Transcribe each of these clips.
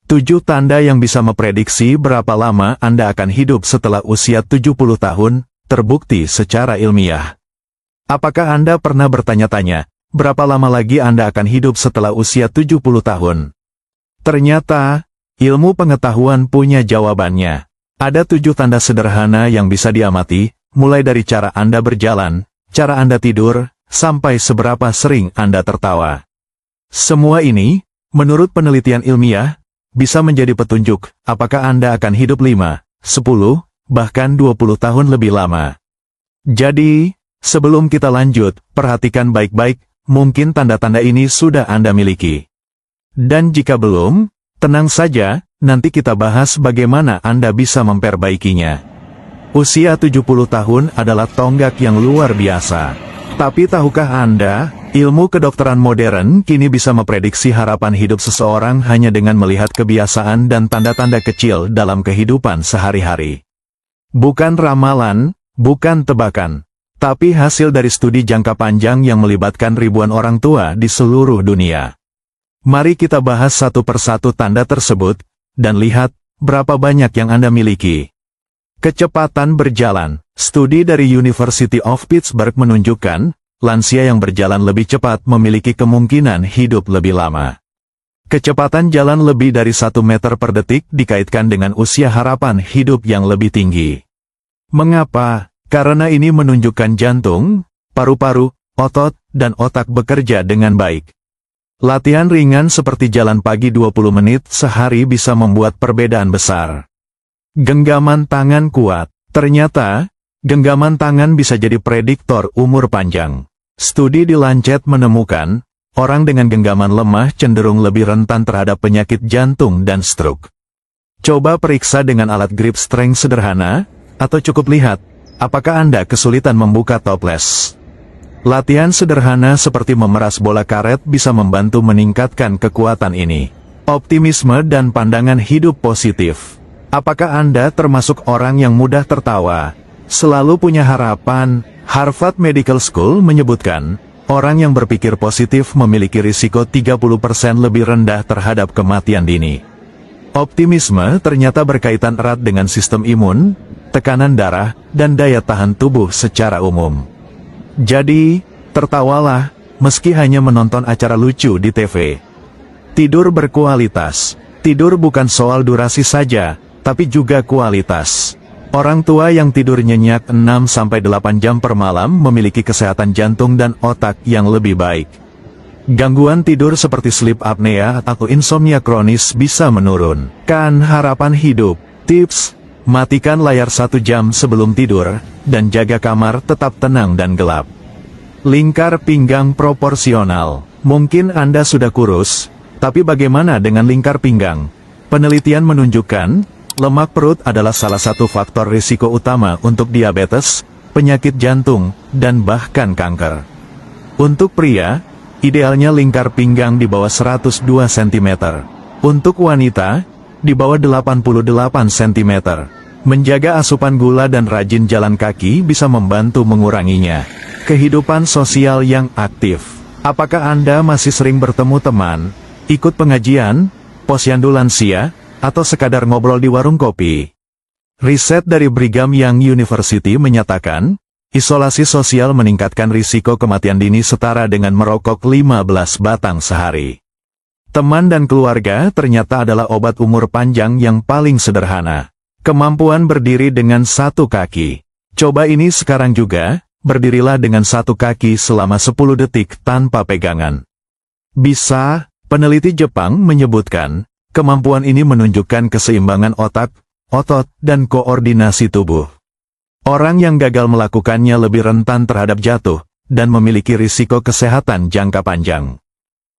7 tanda yang bisa memprediksi berapa lama Anda akan hidup setelah usia 70 tahun, terbukti secara ilmiah. Apakah Anda pernah bertanya-tanya, berapa lama lagi Anda akan hidup setelah usia 70 tahun? Ternyata, ilmu pengetahuan punya jawabannya. Ada 7 tanda sederhana yang bisa diamati, mulai dari cara Anda berjalan, cara Anda tidur, sampai seberapa sering Anda tertawa. Semua ini, menurut penelitian ilmiah, bisa menjadi petunjuk apakah Anda akan hidup 5, 10, bahkan 20 tahun lebih lama. Jadi, sebelum kita lanjut, perhatikan baik-baik, mungkin tanda-tanda ini sudah Anda miliki. Dan jika belum, tenang saja, nanti kita bahas bagaimana Anda bisa memperbaikinya. Usia 70 tahun adalah tonggak yang luar biasa. Tapi tahukah Anda, ilmu kedokteran modern kini bisa memprediksi harapan hidup seseorang hanya dengan melihat kebiasaan dan tanda-tanda kecil dalam kehidupan sehari-hari. Bukan ramalan, bukan tebakan, tapi hasil dari studi jangka panjang yang melibatkan ribuan orang tua di seluruh dunia. Mari kita bahas satu persatu tanda tersebut, dan lihat berapa banyak yang Anda miliki. Kecepatan berjalan. Studi dari University of Pittsburgh menunjukkan, lansia yang berjalan lebih cepat memiliki kemungkinan hidup lebih lama. Kecepatan jalan lebih dari 1 meter per detik dikaitkan dengan usia harapan hidup yang lebih tinggi. Mengapa? Karena ini menunjukkan jantung, paru-paru, otot, dan otak bekerja dengan baik. Latihan ringan seperti jalan pagi 20 menit sehari bisa membuat perbedaan besar. Genggaman tangan kuat. Ternyata, genggaman tangan bisa jadi prediktor umur panjang. Studi di Lancet menemukan, orang dengan genggaman lemah cenderung lebih rentan terhadap penyakit jantung dan stroke. Coba periksa dengan alat grip strength sederhana, atau cukup lihat, apakah Anda kesulitan membuka toples. Latihan sederhana seperti memeras bola karet bisa membantu meningkatkan kekuatan ini. Optimisme dan pandangan hidup positif. Apakah Anda termasuk orang yang mudah tertawa, selalu punya harapan? Harvard Medical School menyebutkan, orang yang berpikir positif memiliki risiko 30% lebih rendah terhadap kematian dini. Optimisme ternyata berkaitan erat dengan sistem imun, tekanan darah, dan daya tahan tubuh secara umum. Jadi, tertawalah, meski hanya menonton acara lucu di TV. Tidur berkualitas. Tidur bukan soal durasi saja, tapi juga kualitas. Orang tua yang tidur nyenyak 6-8 jam per malam memiliki kesehatan jantung dan otak yang lebih baik. Gangguan tidur seperti sleep apnea atau insomnia kronis bisa menurunkan harapan hidup. Tips: matikan layar 1 jam sebelum tidur, dan jaga kamar tetap tenang dan gelap. Lingkar pinggang proporsional. Mungkin Anda sudah kurus, tapi bagaimana dengan lingkar pinggang? Penelitian menunjukkan, lemak perut adalah salah satu faktor risiko utama untuk diabetes, penyakit jantung, dan bahkan kanker. Untuk pria, idealnya lingkar pinggang di bawah 102 cm. Untuk wanita, di bawah 88 cm. Menjaga asupan gula dan rajin jalan kaki bisa membantu menguranginya. Kehidupan sosial yang aktif. Apakah Anda masih sering bertemu teman, ikut pengajian, posyandu lansia, atau sekadar ngobrol di warung kopi? Riset dari Brigham Young University menyatakan, isolasi sosial meningkatkan risiko kematian dini setara dengan merokok 15 batang sehari. Teman dan keluarga ternyata adalah obat umur panjang yang paling sederhana. Kemampuan berdiri dengan 1 kaki. Coba ini sekarang juga, berdirilah dengan 1 kaki selama 10 detik tanpa pegangan. Bisa, peneliti Jepang menyebutkan, kemampuan ini menunjukkan keseimbangan otak, otot, dan koordinasi tubuh. Orang yang gagal melakukannya lebih rentan terhadap jatuh, dan memiliki risiko kesehatan jangka panjang.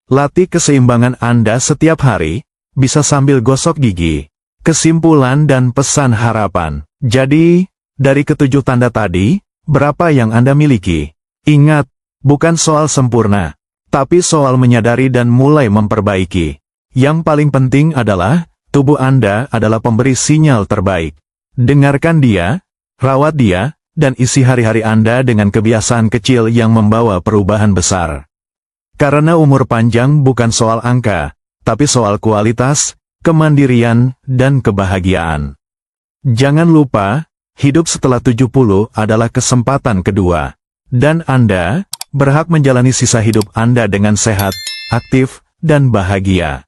Latih keseimbangan Anda setiap hari, bisa sambil gosok gigi. Kesimpulan dan pesan harapan. Jadi, dari ke-7 tanda tadi, berapa yang Anda miliki? Ingat, bukan soal sempurna, tapi soal menyadari dan mulai memperbaiki. Yang paling penting adalah, tubuh Anda adalah pemberi sinyal terbaik. Dengarkan dia, rawat dia, dan isi hari-hari Anda dengan kebiasaan kecil yang membawa perubahan besar. Karena umur panjang bukan soal angka, tapi soal kualitas, kemandirian, dan kebahagiaan. Jangan lupa, hidup setelah 70 adalah kesempatan kedua. Dan Anda berhak menjalani sisa hidup Anda dengan sehat, aktif, dan bahagia.